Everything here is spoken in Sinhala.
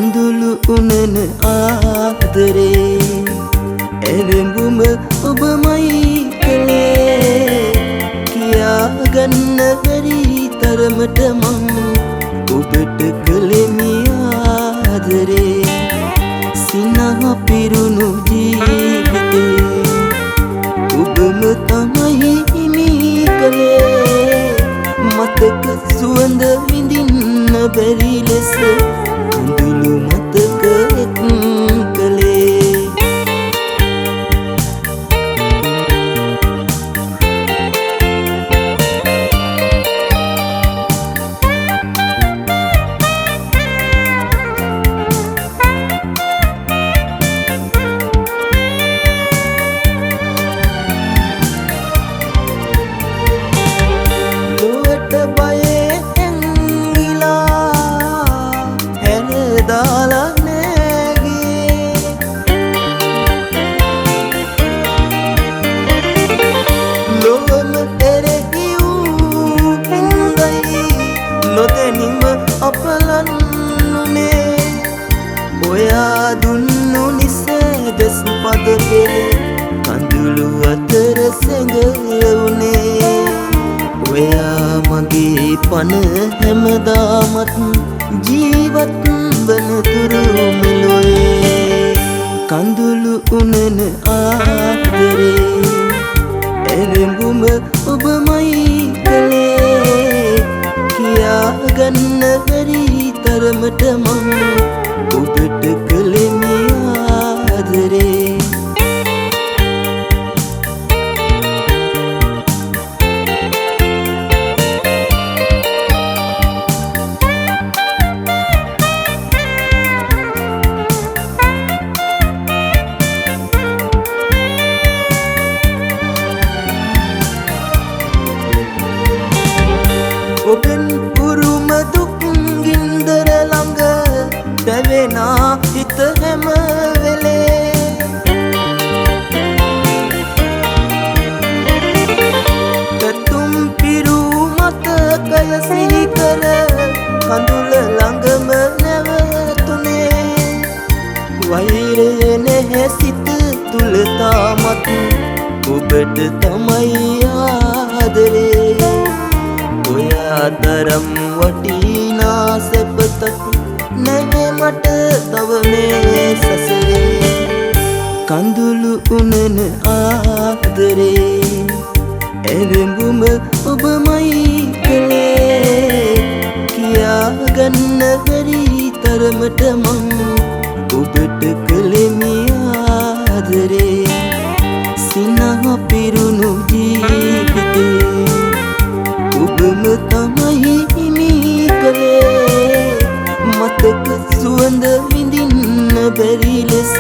කඳුළු උනන ආදරේ එළඹුම ඔබමයි කළේ කියාගන්න බැරි තරමට මං ඔබට කළෙමි ආදරේ සිනහ පිරුණු ජීවිතේ ඔබම තමයි හිමි කළේ මතක සුවඳ විඳින්න බැරි ලෙස කඳුළු මතක එක් කළේ අපලන්නුනේ ඔයා දුන්නු නිසැදස් පදකේ කඳුළු අතර සැඟවුනේ ඔයා මගේ පන හැමදාමත් ජීවත් වන තුරු මෙලොවේ කඳුළු උනන ආදරේ එළඹුම ඔබමයි කළේ කියාගන්න බැරි තරමට මං ඔබට කළෙමි ආදරේ ඔබෙන් උරුම දුක් ගින්දර ළඟ දැවෙනා හිත හැම වෙලේ පැතුම් පිරු මතකය සිහි කර කඳුළ ළඟම නැවතුනේ වෛරය නැහැ සිත තුල තාමත් ඔබට තමයි ආදරේ ඔයා තරම් වටිනා සැපතක් නැහැ මට තව මේ සසරේ කඳුළු උනන ආදරේ එළඹුම ඔබමයි කළේ කියාගන්න බැරි තරමට මං ඔබට කළෙමි ආදරේ සිනහ පිරුණු ජීවිතේ ඔබම තමයි හිමි කළේ මතක සුවඳ විඳින්න බැරි ලෙස